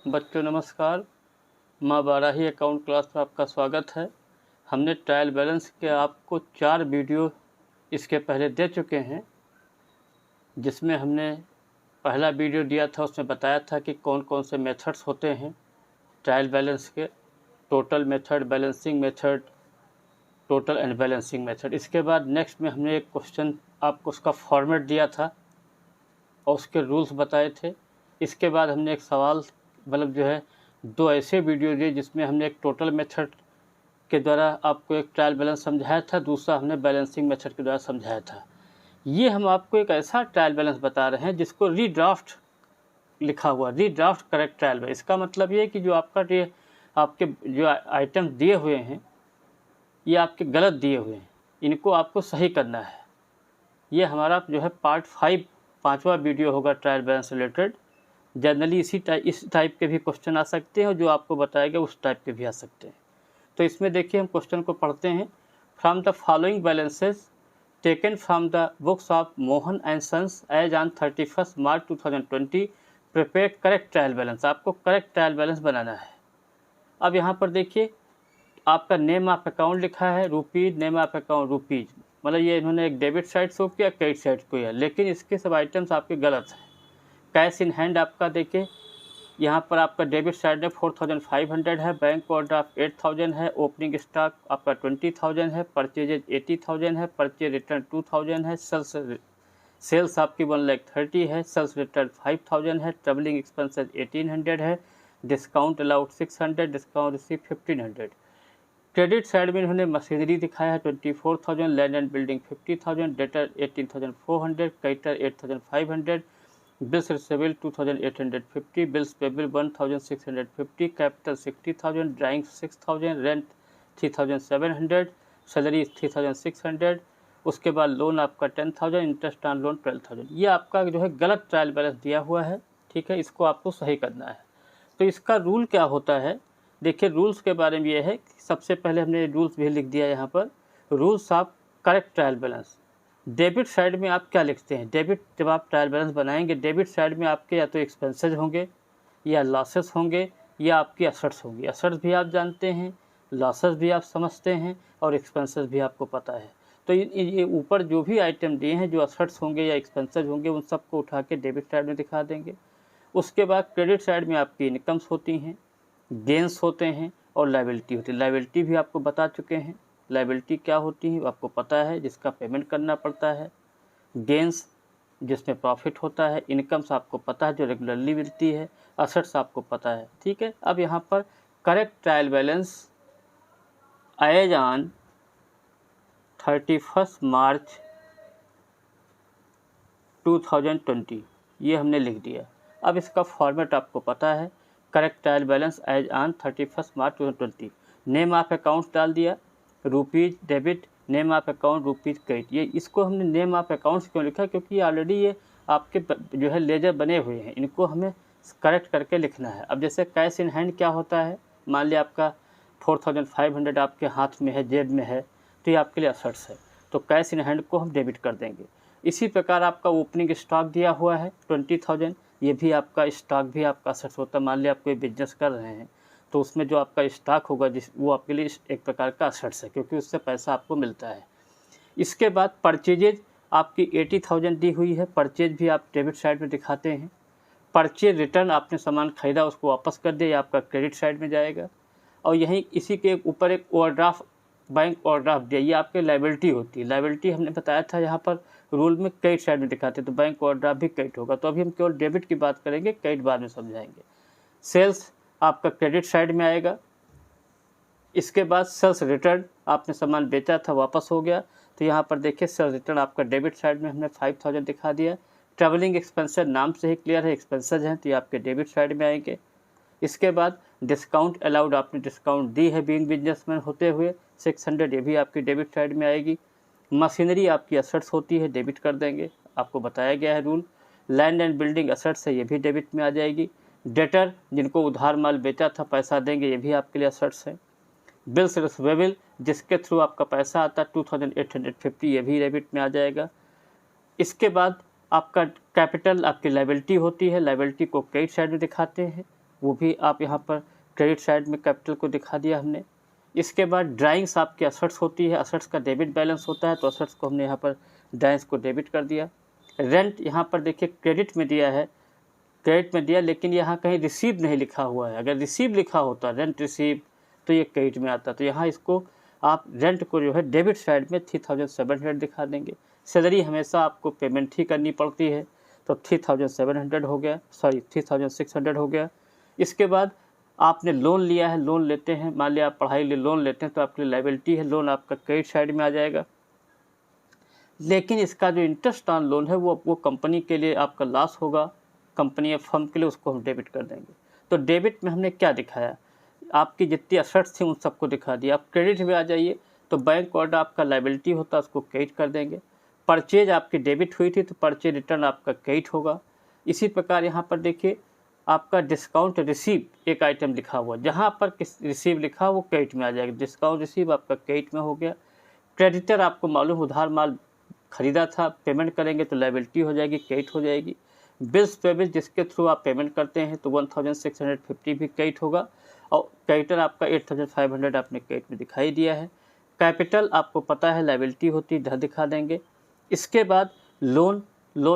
बच्चों नमस्कार। माँ बाराही अकाउंट क्लास में आपका स्वागत है। हमने ट्रायल बैलेंस के आपको 4 वीडियो इसके पहले दे चुके हैं, जिसमें हमने पहला वीडियो दिया था, उसमें बताया था कि कौन कौन से मेथड्स होते हैं ट्रायल बैलेंस के। Total method, balancing method, total and balancing method. इसके बाद नेक्स्ट में हमने एक क्वेश्चन आपको उसका फॉर्मेट दिया था और उसके रूल्स बताए थे। इसके बाद हमने एक सवाल मतलब 2 ऐसे वीडियो दिए जिसमें हमने एक टोटल मेथड के द्वारा आपको एक ट्रायल बैलेंस समझाया था, दूसरा हमने बैलेंसिंग मेथड के द्वारा समझाया था। ये हम आपको एक ऐसा ट्रायल बैलेंस बता रहे हैं जिसको रीड्राफ्ट लिखा हुआ, रीड्राफ्ट करेक्ट ट्रायल बैलेंस। इसका मतलब ये है कि जो आपके जो आइटम दिए हुए हैं ये आपके गलत दिए हुए हैं, इनको आपको सही करना है। ये हमारा पार्ट 5 5वां वीडियो होगा ट्रायल बैलेंस रिलेटेड। जनरली इस टाइप के भी क्वेश्चन आ सकते हैं और जो आपको बताएगा उस टाइप के भी आ सकते हैं। तो इसमें देखिए हम क्वेश्चन को पढ़ते हैं। From the following balances taken from the books of Mohan and sons as on 31 March 2020 prepare correct trial balance. आपको करेक्ट ट्रायल बैलेंस बनाना है। अब यहाँ पर देखिए आपका नेम ऑफ अकाउंट लिखा है rupees, name of account rupees, मतलब ये इन्होंने एक डेबिट साइड शो किया, क्रेडिट साइड को किया, लेकिन इसके सब आइटम्स आपके गलत हैं। कैश इन हैंड आपका देखिए यहाँ पर आपका डेबिट साइड में 4500 है, बैंक ओवरड्राफ्ट 8000 है, ओपनिंग स्टॉक आपका 20000 है, परचेजेज 80,000 है, परचेज रिटर्न 2000 है, सेल्स आपकी 1,30,000 है, सेल्स रिटर्न 5000 है, ट्रेवलिंग एक्सपेंसेस 1800 है, discount allowed 600, discount receive 1500। Credit side में इन्होंने मशीनरी दिखाया है 24,000, land and building 50,000, debtor 18,400, creditor 8,500, bills receivable 2,850, bills payable 1,650, capital 60,000, drawing 6,000, rent 3,700, salary 3,600। उसके बाद लोन आपका 10,000, इंटरेस्ट ऑन लोन 12,000। ये आपका गलत ट्रायल बैलेंस दिया हुआ है, ठीक है, इसको आपको सही करना है। तो इसका रूल क्या होता है, देखिए रूल्स के बारे में ये है कि सबसे पहले हमने रूल्स भी लिख दिया यहाँ पर। Rules of correct trial balance. Debit side में आप क्या लिखते हैं, डेबिट जब आप ट्रायल बैलेंस बनाएंगे, डेबिट साइड में आपके या तो एक्सपेंसेस होंगे या लॉसेस होंगे या आपकी असेट्स होंगी। असेट्स भी आप जानते हैं, लॉसेस भी आप समझते हैं और एक्सपेंसेस भी आपको पता है। तो ये ऊपर जो भी आइटम दिए हैं, जो असेट्स होंगे या एक्सपेंसेस होंगे, उन सबको उठा के डेबिट साइड में दिखा देंगे। उसके बाद क्रेडिट साइड में आपकी इनकम्स होती हैं, गेंस होते हैं और लायबिलिटी होती है। लायबिलिटी भी आपको बता चुके हैं, लायबिलिटी क्या होती है आपको पता है, जिसका पेमेंट करना पड़ता है। गेंस जिसमें प्रॉफिट होता है, इनकम्स आपको पता है जो रेगुलरली मिलती है, असेट्स आपको पता है, ठीक है। अब यहाँ पर correct trial balance as on 31 March 2020 ये हमने लिख दिया। अब इसका फॉर्मेट आपको पता है, correct trial balance as on 31 March 2020। Name of account डाल दिया rupees debit, name of account rupees credit. ये इसको हमने नेम ऑफ अकाउंट्स क्यों लिखा, क्योंकि ये ऑलरेडी ये आपके लेजर बने हुए हैं, इनको हमें करेक्ट करके लिखना है। अब जैसे कैश इन हैंड क्या होता है, मान लिया आपका 4500 आपके हाथ में है, जेब में है, तो ये आपके लिए असेट्स है, तो कैश इन हैंड को हम डेबिट कर देंगे। इसी प्रकार आपका ओपनिंग स्टॉक दिया हुआ है 20,000, ये भी आपका स्टॉक भी आपका असेट्स होता है। मान लिया आप कोई बिजनेस कर रहे हैं तो उसमें जो आपका स्टॉक होगा वो आपके लिए एक प्रकार का असेट्स है, क्योंकि उससे पैसा आपको मिलता है। इसके बाद परचेजेज आपकी 80,000 दी हुई है, परचेज भी आप डेबिट साइड में दिखाते हैं। परचेज रिटर्न, आपने सामान खरीदा उसको वापस कर दिया, आपका क्रेडिट साइड में जाएगा। और यहीं इसी के ऊपर एक ओवरड्राफ्ट, बैंक ओवरड्राफ्ट दिया, ये आपके लायबिलिटी होती है। लायबिलिटी हमने बताया था यहाँ पर रूल में क्रेडिट साइड में दिखाते, तो बैंक ओवरड्राफ्ट भी क्रेडिट होगा। तो अभी हम केवल डेबिट की बात करेंगे, क्रेडिट बाद में समझाएंगे। सेल्स आपका क्रेडिट साइड में आएगा। इसके बाद सेल्स रिटर्न, आपने सामान बेचा था वापस हो गया, तो यहाँ पर देखिए सेल्स रिटर्न आपका डेबिट साइड में हमने 5000 दिखा दिया। ट्रैवलिंग एक्सपेंसेस नाम से ही क्लियर है, एक्सपेंसेस हैं, तो ये आपके डेबिट साइड में आएंगे। इसके बाद डिस्काउंट अलाउड, आपने डिस्काउंट दी है बीइंग बिजनेसमैन होते हुए 600, ये भी आपकी डेबिट साइड में आएगी। मशीनरी आपकी असेट्स होती है, डेबिट कर देंगे, आपको बताया गया है rule. Land and building assets है, ये भी डेबिट में आ जाएगी। डेटर जिनको उधार माल बेचा था पैसा देंगे, ये भी आपके लिए असेट्स है। बिल्स रिसीवेबल जिसके थ्रू आपका पैसा आता है 2,850, ये भी डेबिट में आ जाएगा। इसके बाद आपका कैपिटल आपकी लायबिलिटी होती है, लायबिलिटी को क्रेडिट साइड में दिखाते हैं। वो भी आप यहाँ पर क्रेडिट साइड में कैपिटल को दिखा दिया हमने। इसके बाद ड्राइंग्स आपकी असेट्स होती है, असेट्स का डेबिट बैलेंस होता है, तो असेट्स को हमने यहाँ पर ड्राइंग्स को डेबिट कर दिया। रेंट यहाँ पर देखिए क्रेडिट में दिया है, क्रेडिट में दिया, लेकिन यहाँ कहीं रिसीव नहीं लिखा हुआ है। अगर रिसीव लिखा होता रेंट रिसीव तो ये क्रेडिट में आता, तो यहाँ इसको आप रेंट को जो है डेबिट साइड में 3700 दिखा देंगे। सैलरी हमेशा आपको पेमेंट ही करनी पड़ती है, तो 3700 हो गया, सॉरी 3600 हो गया। इसके बाद आपने लोन लिया है, लोन लेते हैं, मान लिया आप पढ़ाई के लिए लोन लेते हैं तो आपकी लायबिलिटी है, लोन आपका क्रेडिट साइड में आ जाएगा। लेकिन इसका जो इंटरेस्ट ऑन लोन है वो कंपनी के लिए आपका लॉस होगा, कंपनी या फर्म के लिए, उसको हम डेबिट कर देंगे। तो डेबिट में हमने क्या दिखाया, आपकी जितनी असेट्स थी उन सबको दिखा दिया। आप क्रेडिट में आ जाइए तो बैंक ऑर्डर आपका लायबिलिटी होता है, उसको क्रेडिट कर देंगे। परचेज आपकी डेबिट हुई थी तो परचेज रिटर्न आपका क्रेडिट होगा। इसी प्रकार यहाँ पर देखिए आपका डिस्काउंट रिसीव एक आइटम लिखा हुआ, जहाँ पर रिसीव लिखा वो क्रेडिट में आ जाएगा, डिस्काउंट रिसीव आपका क्रेडिट में हो गया। क्रेडिटर आपको मालूम उधार माल खरीदा था, पेमेंट करेंगे तो लायबिलिटी हो जाएगी, क्रेडिट हो जाएगी। बिल्स पेबल जिसके थ्रू आप पेमेंट करते हैं तो 1650 भी क्रेडिट होगा, और क्रेडिटर आपका 8500 आपने क्रेडिट में दिखाई दिया है। कैपिटल आपको पता है लायबिलिटी होती है, इधर दिखा देंगे। इसके बाद लोन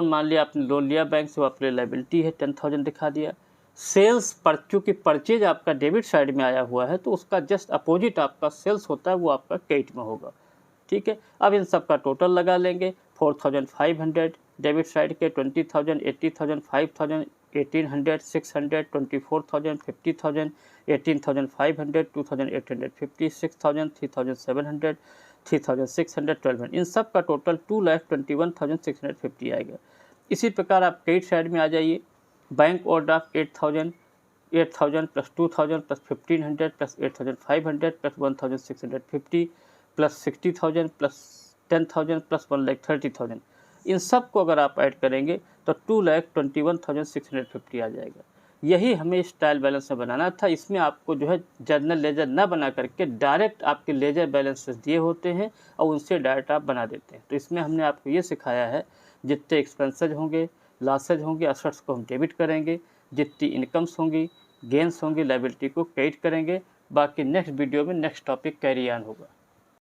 मान लिया आपने लोन लिया बैंक से, वो आपके लायबिलिटी है, 10000 दिखा दिया। सेल्स पर चूँकि परचेज आपका डेबिट साइड में आया हुआ है तो उसका जस्ट अपोजिट आपका सेल्स होता है, वो आपका क्रेडिट में होगा। ठीक है, अब इन सब का टोटल लगा लेंगे। 4500 डेबिट साइड के, 20000, 80000, 5000, 1800, 600, 24000, 50000, 18500, 2850, 6000, 3700, 3600, 1200, इन सब का टोटल 2,21,650 आएगा। इसी प्रकार आप क्रेडिट साइड में आ जाइए। Bank overdraft 8000 plus 2000 plus 1500 plus 8500 plus 1650 plus 60000 plus 10000 plus 1,30,000, इन सब को अगर आप ऐड करेंगे तो 2,21,650 आ जाएगा। यही हमें इस ट्रायल बैलेंस में बनाना था। इसमें आपको जो है जर्नल लेजर ना बना करके डायरेक्ट आपके लेजर बैलेंसेस दिए होते हैं और उनसे डायरेक्ट आप बना देते हैं। तो इसमें हमने आपको ये सिखाया है, जितने एक्सपेंसेज होंगे, लॉसेज होंगे, असेट्स को हम डेबिट करेंगे, जितनी इनकम्स होंगी, गेंस होंगी, लायबिलिटी को क्रेडिट करेंगे। बाकी नेक्स्ट वीडियो में नेक्स्ट टॉपिक कैरी ऑन होगा।